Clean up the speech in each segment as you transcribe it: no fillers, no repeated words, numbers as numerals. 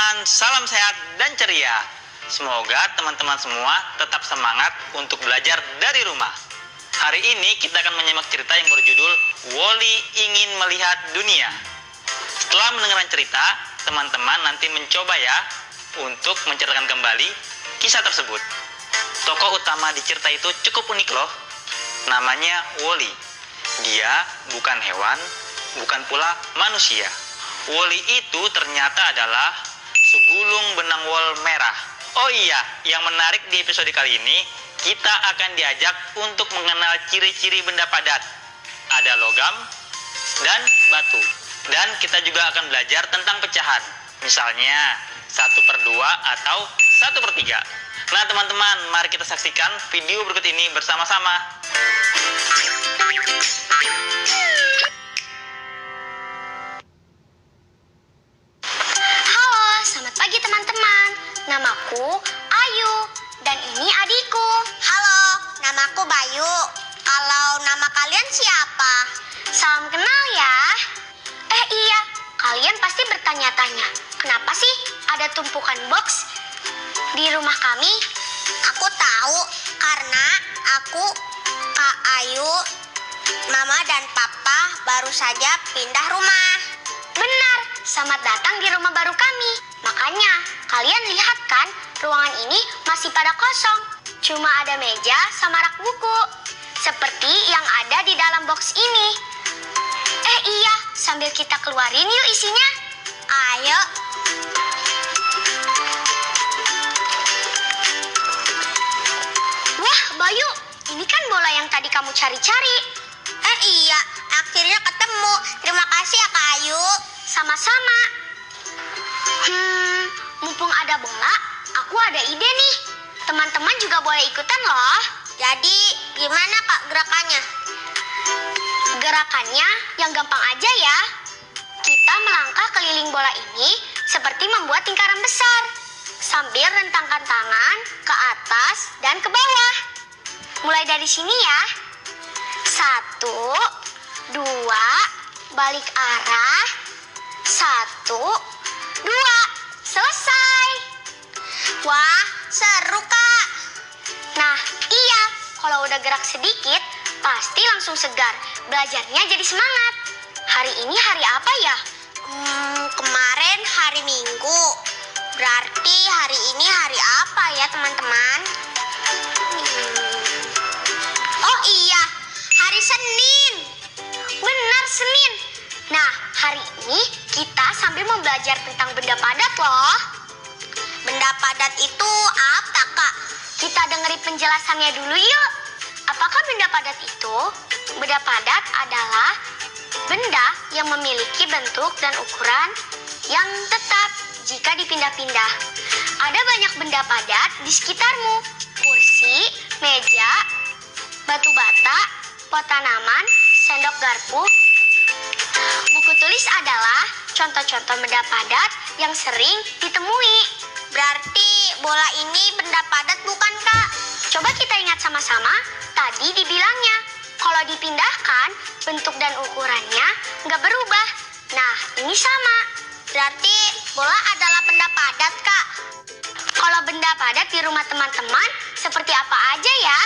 teman-teman, salam sehat dan ceria. Semoga teman-teman semua tetap semangat untuk belajar dari rumah. Hari ini kita akan menyimak cerita yang berjudul Wall-E Ingin Melihat Dunia. Setelah mendengarkan cerita, teman-teman nanti mencoba ya untuk menceritakan kembali kisah tersebut. Tokoh utama di cerita itu cukup unik loh. Namanya Wall-E. Dia bukan hewan, bukan pula manusia. Wall-E itu ternyata adalah segulung benang wol merah. Oh iya, yang menarik di episode kali ini, kita akan diajak untuk mengenal ciri-ciri benda padat. Ada logam dan batu. Dan kita juga akan belajar tentang pecahan. Misalnya 1/2 atau 1/3. Nah teman-teman, mari kita saksikan video berikut ini bersama-sama. Pagi teman-teman, namaku Ayu dan ini adikku. Halo, namaku Bayu. Kalau nama kalian siapa? Salam kenal ya. Iya, kalian pasti bertanya-tanya, kenapa sih ada tumpukan box di rumah kami? Aku tahu, karena aku, Kak Ayu, Mama dan Papa baru saja pindah rumah. Benar, selamat datang di rumah baru kami. Makanya, kalian lihat kan, ruangan ini masih pada kosong. Cuma ada meja sama rak buku. Seperti yang ada di dalam box ini. Iya, sambil kita keluarin yuk isinya. Ayo. Wah, Bayu, ini kan bola yang tadi kamu cari-cari. Iya, akhirnya ketemu. Terima kasih ya Kak Ayu. Sama-sama. Mumpung ada bola, aku ada ide nih. Teman-teman juga boleh ikutan loh. Jadi, gimana Kak gerakannya? Gerakannya yang gampang aja ya. Kita melangkah keliling bola ini seperti membuat lingkaran besar. Sambil rentangkan tangan ke atas dan ke bawah. Mulai dari sini ya. 1, 2, balik arah. 1, 2, selesai. Wah, seru Kak. Nah, iya, kalau udah gerak sedikit, pasti langsung segar. Belajarnya jadi semangat. Hari ini hari apa ya? Kemarin hari Minggu. Berarti hari ini hari apa ya teman-teman? Oh iya, hari Senin. Benar, Senin. Nah, hari ini kita sambil belajar tentang benda padat loh. Benda padat itu apa Kak? Kita dengerin penjelasannya dulu yuk. Apakah benda padat itu? Benda padat adalah benda yang memiliki bentuk dan ukuran yang tetap jika dipindah-pindah. Ada banyak benda padat di sekitarmu. Kursi, meja, batu bata, pot tanaman, sendok garpu. Buku tulis adalah contoh-contoh benda padat yang sering ditemui. Berarti bola ini benda padat bukan Kak? Coba kita ingat sama-sama, tadi dibilangnya, kalau dipindahkan, bentuk dan ukurannya nggak berubah. Nah, ini sama. Berarti bola adalah benda padat Kak? Kalau benda padat di rumah teman-teman, seperti apa aja ya?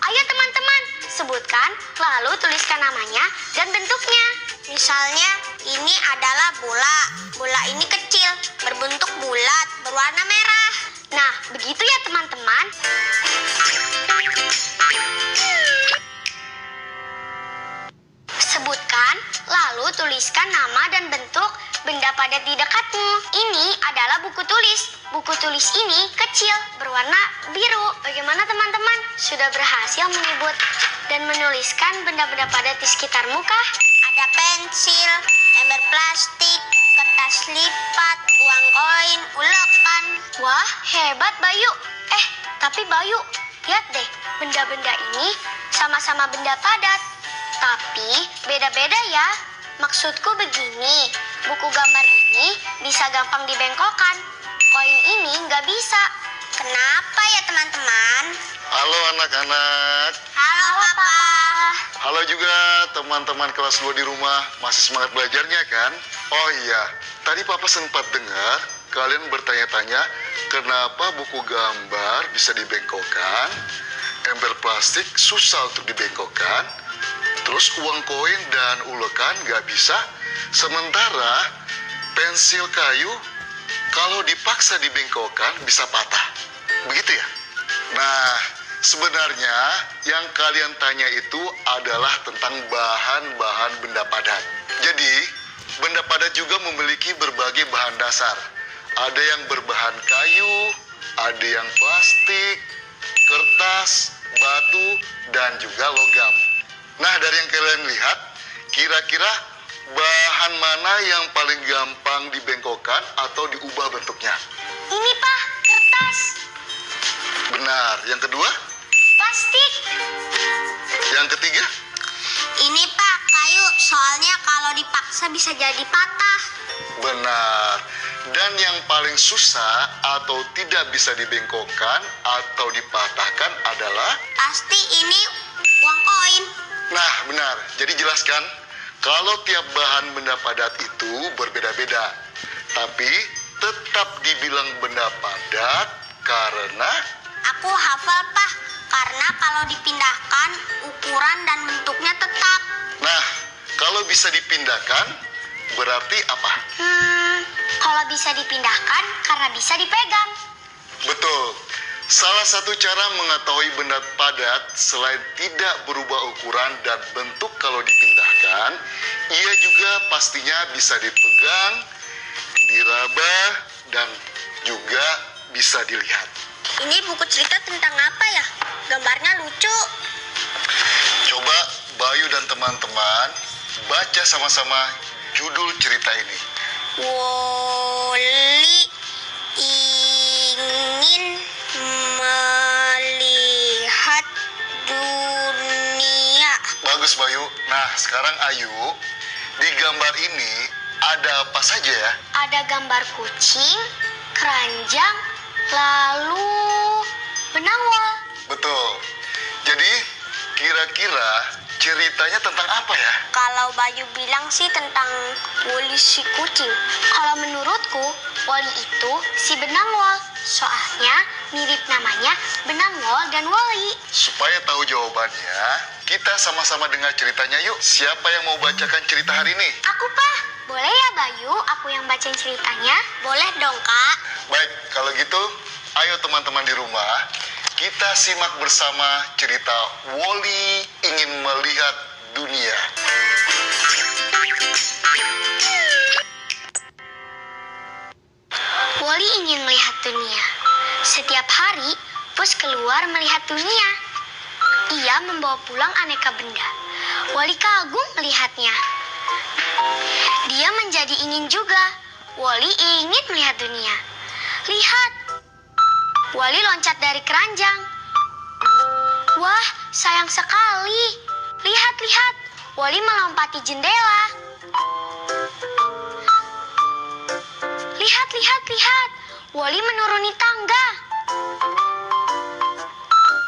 Ayo teman-teman, sebutkan, lalu tuliskan namanya dan bentuknya. Misalnya, ini adalah bola. Bola ini kecil, berbentuk bulat, berwarna merah. Nah, begitu ya teman-teman. Sebutkan, lalu tuliskan nama dan bentuk benda padat di dekatmu. Ini adalah buku tulis. Buku tulis ini kecil, berwarna biru. Bagaimana teman-teman? Sudah berhasil menyebut dan menuliskan benda-benda padat di sekitarmu kah? Ada pensil, ember plastik, kertas lipat, uang koin, ulekan. Wah, hebat Bayu. Tapi Bayu, lihat deh, benda-benda ini sama-sama benda padat. Tapi beda-beda ya. Maksudku begini, buku gambar ini bisa gampang dibengkokkan. Koin ini nggak bisa. Kenapa ya teman-teman? Halo anak-anak. Halo Papa. Halo juga teman-teman kelas 2 di rumah, masih semangat belajarnya kan? Oh iya, tadi Papa sempat dengar kalian bertanya-tanya kenapa buku gambar bisa dibengkokkan, ember plastik susah untuk dibengkokkan, terus uang koin dan ulekan nggak bisa, sementara pensil kayu kalau dipaksa dibengkokkan bisa patah. Begitu ya? Nah, sebenarnya yang kalian tanya itu adalah tentang bahan-bahan benda padat. Jadi, benda padat juga memiliki berbagai bahan dasar. Ada yang berbahan kayu, ada yang plastik, kertas, batu, dan juga logam. Nah, dari yang kalian lihat, kira-kira bahan mana yang paling gampang dibengkokkan atau diubah bentuknya? Ini, Pak, kertas. Benar. Yang kedua? Plastik. Yang ketiga? Ini Pak, kayu. Soalnya kalau dipaksa bisa jadi patah. Benar. Dan yang paling susah atau tidak bisa dibengkokkan atau dipatahkan adalah? Pasti ini uang koin. Nah, benar. Jadi jelaskan, kalau tiap bahan benda padat itu berbeda-beda, tapi tetap dibilang benda padat karena? Aku hafal Pak, karena kalau dipindahkan ukuran dan bentuknya tetap. Nah, kalau bisa dipindahkan, berarti apa? Kalau bisa dipindahkan karena bisa dipegang. Betul. Salah satu cara mengetahui benda padat selain tidak berubah ukuran dan bentuk kalau dipindahkan, ia juga pastinya bisa dipegang, diraba, dan juga bisa dilihat. Ini buku cerita tentang apa ya? Gambarnya lucu. Coba Bayu dan teman-teman baca sama-sama judul cerita ini. Woli ingin melihat dunia. Bagus Bayu. Nah, sekarang Ayu, di gambar ini ada apa saja ya? Ada gambar kucing, keranjang, lalu benang wol. Betul. Jadi, kira-kira ceritanya tentang apa ya? Kalau Bayu bilang sih tentang Woli si kucing. Kalau menurutku, Woli itu si benang wol. Soalnya mirip namanya benang wol dan Woli. Supaya tahu jawabannya, kita sama-sama dengar ceritanya yuk. Siapa yang mau bacakan cerita hari ini? Aku, Pak. Boleh ya, Bayu? Aku yang bacain ceritanya. Boleh dong Kak. Baik, kalau gitu, ayo teman-teman di rumah, kita simak bersama cerita Woli ingin melihat dunia. Woli ingin melihat dunia. Setiap hari, Pus keluar melihat dunia. Ia membawa pulang aneka benda. Woli kagum melihatnya. Dia menjadi ingin juga. Woli ingin melihat dunia. Lihat, Woli loncat dari keranjang. Wah, sayang sekali. Lihat, lihat. Woli melompati jendela. Lihat, lihat, lihat. Woli menuruni tangga.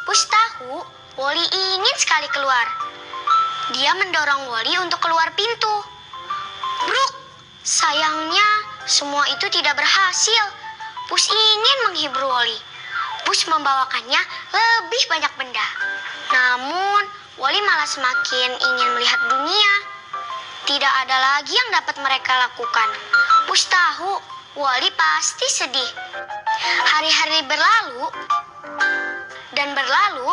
Pus tahu, Woli ingin sekali keluar. Dia mendorong Woli untuk keluar pintu. Bruk, sayangnya semua itu tidak berhasil. Pus ingin menghibur Woli. Pus membawakannya lebih banyak benda. Namun, Woli malah semakin ingin melihat dunia. Tidak ada lagi yang dapat mereka lakukan. Pus tahu, Woli pasti sedih. Hari-hari berlalu dan berlalu.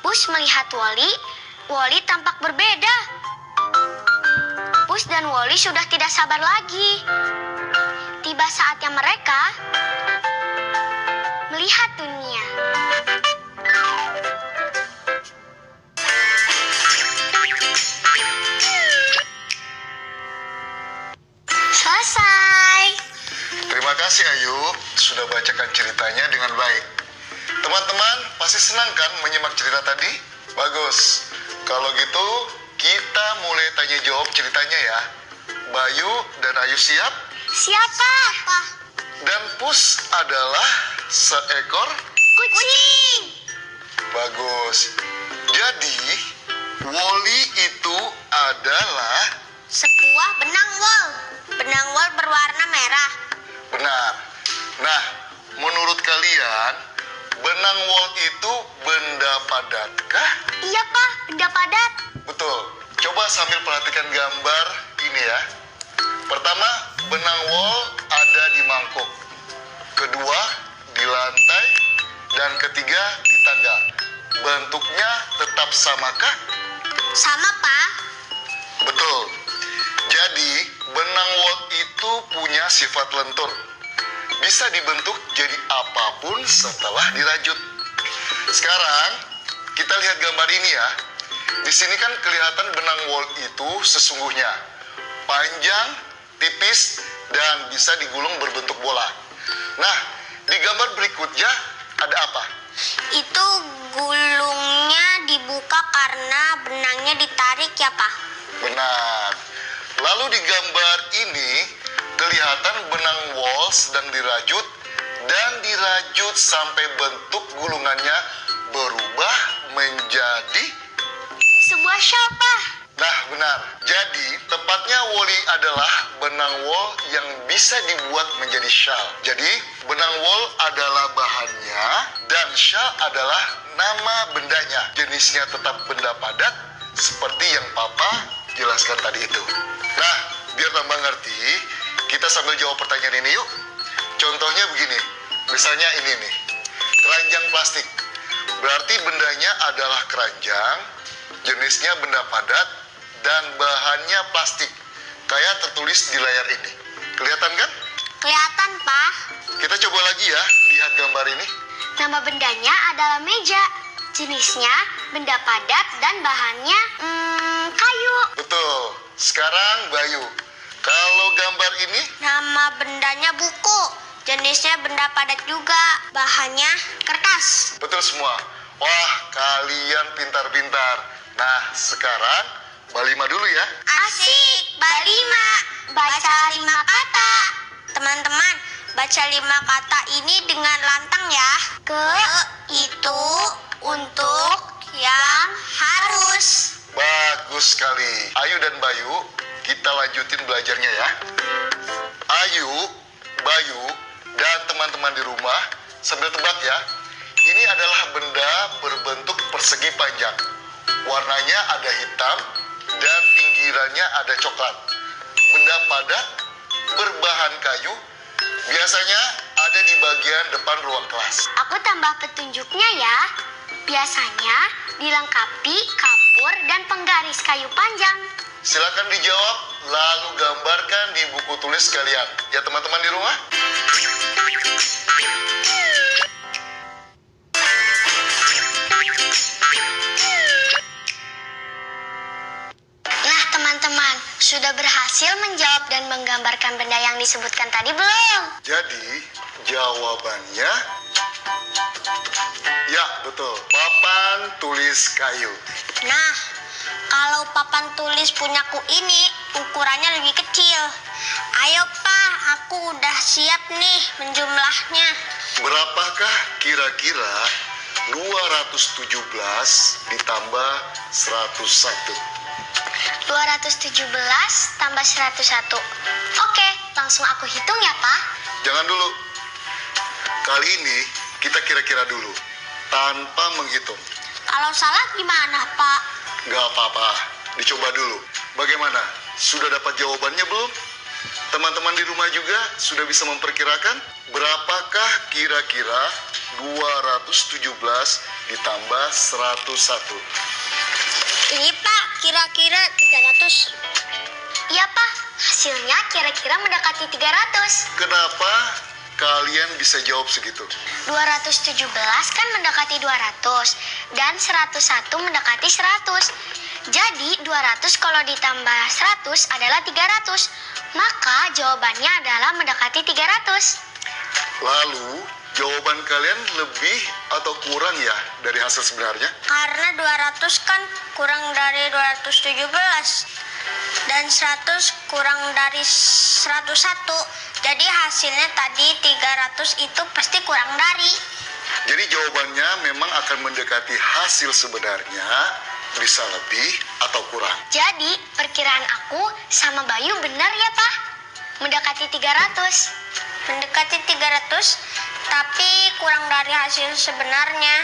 Pus melihat Woli. Woli tampak berbeda. Pus dan Woli sudah tidak sabar lagi. Tiba saatnya mereka melihat dunia. Selesai. Terima kasih Ayu, sudah bacakan ceritanya dengan baik. Teman-teman, pasti senang kan menyimak cerita tadi? Bagus. Kalau gitu, kita mulai tanya jawab ceritanya ya. Bayu dan Ayu siap? Siapa? Dan Pus adalah seekor Kucing. bagus. Jadi, woli itu adalah... Sebuah benang wol. Benang wol berwarna merah. Benar. Nah, menurut kalian, benang wol itu benda padatkah? Iya, Pak, benda padat. Betul. Coba sambil perhatikan gambar ini ya. Pertama, benang wol ada di mangkuk. Kedua, di lantai. Dan ketiga, di tangga. Bentuknya tetap samakah? Sama, Pak. Betul. Jadi, benang wol itu punya sifat lentur. Bisa dibentuk jadi apapun setelah dirajut. Sekarang, kita lihat gambar ini ya. Di sini kan kelihatan benang wol itu sesungguhnya panjang, tipis, dan bisa digulung berbentuk bola. Nah, di gambar berikutnya ada apa? Itu gulungnya dibuka karena benangnya ditarik ya, Pak. Benar. Lalu di gambar ini kelihatan benang wol sedang dirajut dan dirajut sampai bentuk gulungannya berubah menjadi... Sebuah shawl, Pak. Nah, benar. Jadi, tepatnya woli adalah benang wol yang bisa dibuat menjadi shawl. Jadi, benang wol adalah bahannya dan shawl adalah nama bendanya. Jenisnya tetap benda padat seperti yang Papa jelaskan tadi itu. Nah, biar tambah ngerti, kita sambil jawab pertanyaan ini yuk. Contohnya begini, misalnya ini nih, keranjang plastik. Berarti bendanya adalah keranjang, jenisnya benda padat, dan bahannya plastik. Kayak tertulis di layar ini. Kelihatan kan? Kelihatan, Pak. Kita coba lagi ya, lihat gambar ini. Nama bendanya adalah meja. Jenisnya benda padat dan bahannya kayu. Betul. Sekarang Bayu, kalau gambar ini, Nama bendanya buku. Jenisnya benda padat juga. Bahannya kertas. betul semua. Wah, kalian pintar-pintar. Nah, sekarang Balima dulu ya. Asik, balima. Baca 5 kata. Teman-teman, baca 5 kata ini dengan lantang ya. Ke, itu, untuk, yang, harus. Bagus sekali. Ayu dan Bayu, kita lanjutin belajarnya ya. Ayu, Bayu, dan teman-teman di rumah, sambil tebak ya. Ini adalah benda berbentuk persegi panjang. Warnanya ada hitam dan pinggirannya ada coklat. Benda padat berbahan kayu, biasanya ada di bagian depan ruang kelas. Aku tambah petunjuknya ya. Biasanya dilengkapi kapur dan penggaris kayu panjang. Silakan dijawab, lalu gambarkan di buku tulis kalian. Ya teman-teman di rumah. Nah, teman-teman, sudah berhasil menjawab dan menggambarkan benda yang disebutkan tadi belum? Jadi, jawabannya... Ya, betul. Papan tulis kayu. Nah, kalau papan tulis punyaku ini ukurannya lebih kecil. Ayo Pak, aku udah siap nih menjumlahnya. Berapakah kira-kira 217 ditambah 101? 217 tambah 101. Oke, langsung aku hitung ya, Pak. Jangan dulu. Kali ini kita kira-kira dulu, tanpa menghitung. Kalau salah gimana Pak? Gak apa-apa, dicoba dulu. Bagaimana? Sudah dapat jawabannya belum? Teman-teman di rumah juga sudah bisa memperkirakan berapakah kira-kira 217 ditambah 101? Ini Pak, kira-kira 300. Iya, Pak. Hasilnya kira-kira mendekati 300. Kenapa kalian bisa jawab segitu? 217 kan mendekati 200 dan 101 mendekati 100. Jadi 200 kalau ditambah 100 adalah 300. Maka jawabannya adalah mendekati 300. Lalu, jawaban kalian lebih atau kurang ya dari hasil sebenarnya? Karena 200 kan kurang dari 217. Dan 100 kurang dari 101. Jadi hasilnya tadi 300 itu pasti kurang dari. Jadi jawabannya memang akan mendekati hasil sebenarnya, bisa lebih atau kurang. Jadi, perkiraan aku sama Bayu benar ya, Pak? Mendekati 300. Mendekati 300, tapi kurang dari hasil sebenarnya.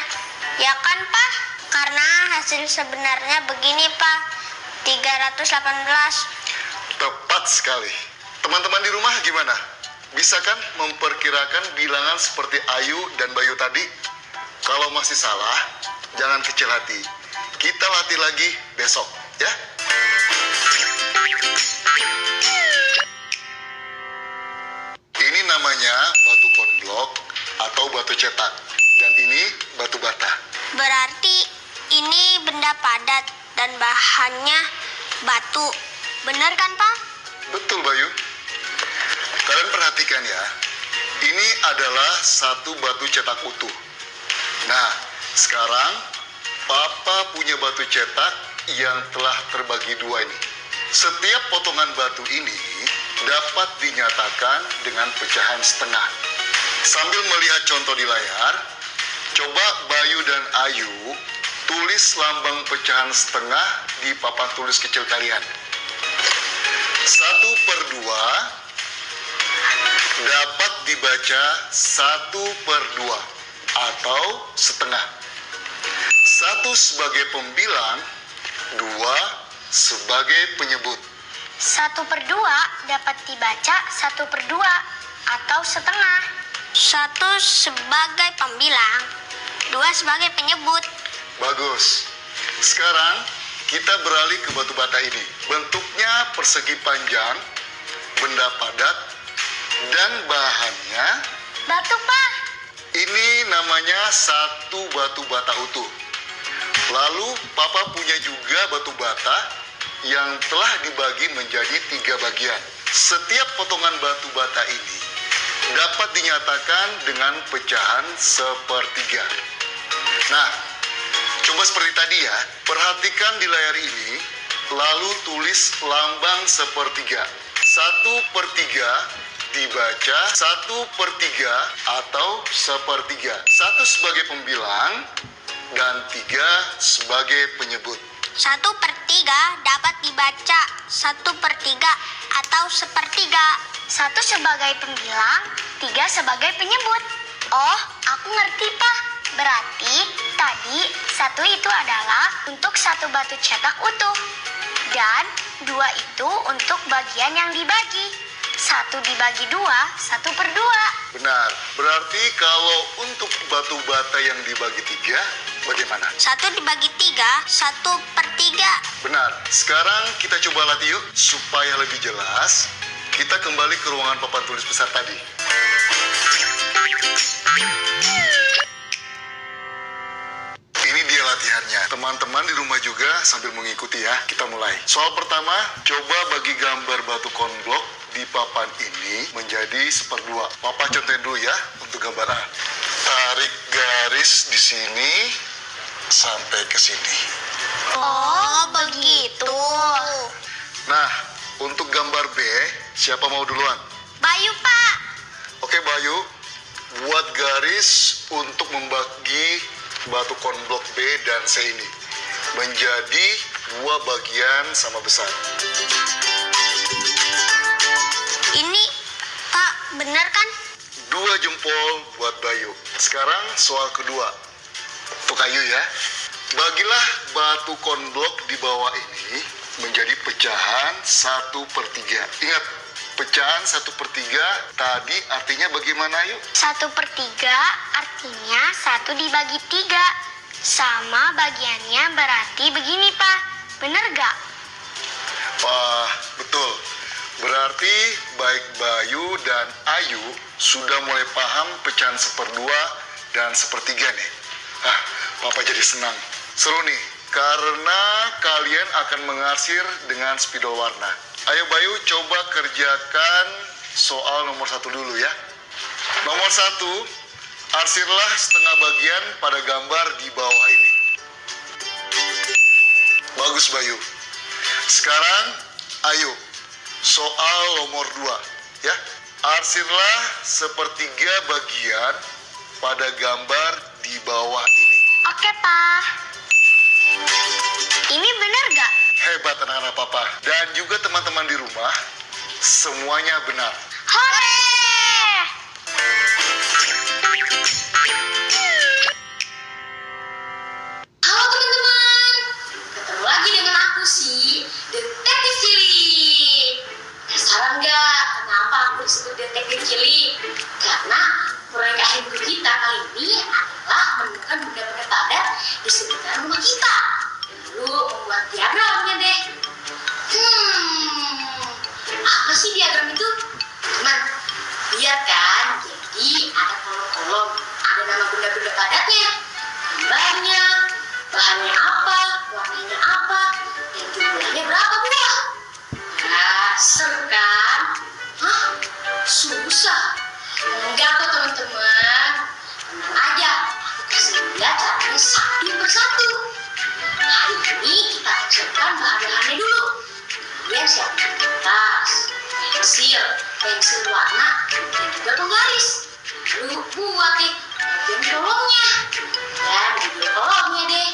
Ya kan, Pak? Karena hasil sebenarnya begini, Pak. 318. Tepat sekali. Teman-teman di rumah gimana? Bisa kan memperkirakan bilangan seperti Ayu dan Bayu tadi? Kalau masih salah, jangan kecil hati. Kita latih lagi besok, ya. Ini namanya batu konblok atau batu cetak. Dan ini batu bata. Berarti ini benda padat dan bahannya batu. Benar kan, Pak? Betul, Bayu. Kalian perhatikan ya. Ini adalah satu batu cetak utuh. Nah, sekarang Papa punya batu cetak yang telah terbagi dua ini. Setiap potongan batu ini dapat dinyatakan dengan pecahan setengah. Sambil melihat contoh di layar, coba Bayu dan Ayu tulis lambang pecahan setengah di papan tulis kecil kalian. 1/2 dapat dibaca 1/2 atau setengah. 1 sebagai pembilang, 2 sebagai penyebut. 1/2 dapat dibaca 1/2 atau setengah. 1 sebagai pembilang, 2 sebagai penyebut. Bagus. Sekarang kita beralih ke batu bata ini. Bentuknya persegi panjang, benda padat, dan bahannya Batu, Pak. ini namanya satu batu bata utuh. Lalu Papa punya juga batu bata yang telah dibagi menjadi 3 bagian. Setiap potongan batu bata ini dapat dinyatakan dengan pecahan 1/3. Nah, coba seperti tadi ya, perhatikan di layar ini, lalu tulis lambang 1/3. 1/3 dibaca 1/3 atau 1/3. 1 sebagai pembilang dan 3 sebagai penyebut. 1/3 dapat dibaca 1/3 atau 1/3. 1 sebagai pembilang, 3 sebagai penyebut. Oh, aku ngerti, Pak. Berarti tadi 1 itu adalah untuk satu batu cetak utuh. Dan 2 itu untuk bagian yang dibagi. 1 dibagi 2, 1/2. Benar. Berarti kalau untuk batu bata yang dibagi 3, bagaimana? 1 dibagi 3, 1/3. Benar. Sekarang kita coba latih yuk supaya lebih jelas. Kita kembali ke ruangan papan tulis besar tadi. Ini dia latihannya. Teman-teman di rumah juga sambil mengikuti ya. Kita mulai. Soal pertama, coba bagi gambar batu konblok di papan ini menjadi 1/2. Papa contohin dulu ya untuk gambar A. Tarik garis di sini sampai ke sini. Oh, begitu. Nah, untuk gambar B, siapa mau duluan? Bayu, Pak. Oke, Bayu, buat garis untuk membagi batu konblok B dan C ini menjadi 2 bagian sama besar. Ini, Pak, benar kan? 2 jempol buat Bayu. Sekarang soal kedua. Untuk Ayu ya. Bagilah batu konblok di bawah ini menjadi pecahan 1/3. Ingat, pecahan 1/3 tadi artinya bagaimana, Ayu? 1/3 artinya 1 dibagi 3. Sama bagiannya berarti begini, Pak. Bener gak? Wah, betul. Berarti baik Bayu dan Ayu sudah mulai paham pecahan 1/2 dan 1/3 nih. Papa jadi senang. Seru nih, karena kalian akan mengarsir dengan spidol warna. Ayo Bayu, coba kerjakan soal nomor 1 dulu ya. Nomor 1, arsirlah setengah bagian pada gambar di bawah ini. Bagus Bayu. Sekarang, ayo, soal nomor 2 ya. Arsirlah 1/3 bagian pada gambar di bawah ini. Oke, Pak. Ini benar gak? Hebat anak-anak papa. Dan juga teman-teman di rumah, semuanya benar. Hore! Halo teman-teman, ketemu lagi dengan aku si Detektif Cilik. Penasaran nggak kenapa aku disebut Detektif Cilik? Karena proyek akhir buku kita kali ini adalah menemukan benda-benda padat di sekitar rumah kita. Lalu membuat diagramnya deh. Apa sih diagram itu? Teman, lihat kan? Jadi ada kolom-kolom, ada nama benda-benda padatnya, gambarnya, bahannya apa, warnanya apa, dan jumlahnya berapa buah. Nah, seru kan? Hah? Susah? Enggak kok teman-teman. Tenang aja, aku kasih lihat caranya satu persatu. Hari ini kita akan siapkan bahan-bahannya dulu. Kalian siapkan kertas, pensil warna, dan juga penggaris. Lalu buat deh bagian kolomnya. Dan video kolomnya deh.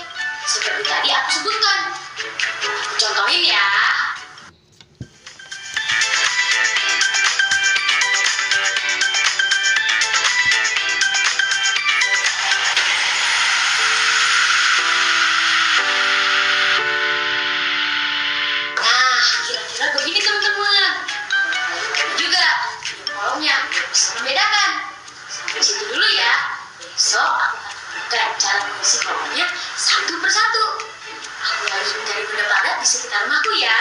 Seperti tadi aku sebutkan. Aku contohin ya. Nah, kira-kira begini teman-teman. Juga kolomnya bisa membedakan. Sampai situ dulu ya. Besok aku akan tunjukkan cara mengisi kolomnya satu persatu. Aku lagi mencari benda padat di sekitar rumahku ya.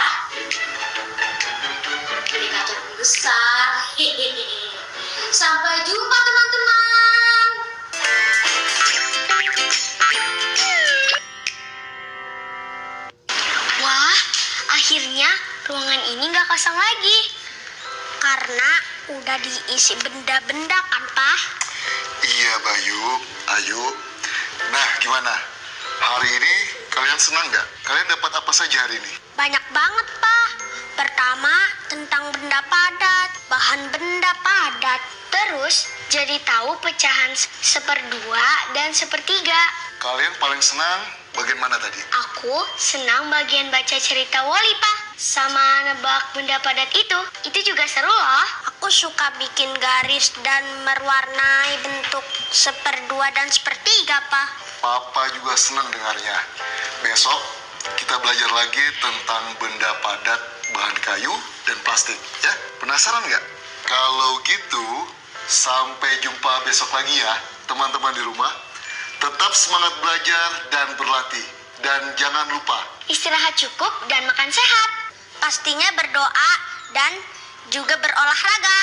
Ini kaca besar. Hehehe. Sampai jumpa teman-teman. Wah, akhirnya ruangan ini nggak kosong lagi. Karena udah diisi benda-benda kan, Pak? Iya, Bayu, Ayu. Nah, gimana? Hari ini kalian senang nggak? Kalian dapat apa saja hari ini? Banyak banget, Pak. Pertama, tentang benda padat, bahan benda padat. Terus jadi tahu pecahan seperdua dan sepertiga. Kalian paling senang bagian mana tadi? Aku senang bagian baca cerita Woli, Pak. Sama nebak benda padat itu juga seru loh. Aku suka bikin garis dan mewarnai bentuk seperdua dan sepertiga, Pak. Papa juga senang dengarnya. Besok kita belajar lagi tentang benda padat, bahan kayu, dan plastik. Ya, penasaran nggak? Kalau gitu, sampai jumpa besok lagi ya, teman-teman di rumah. Tetap semangat belajar dan berlatih. Dan jangan lupa, Istirahat cukup dan makan sehat. Pastinya berdoa dan juga berolahraga.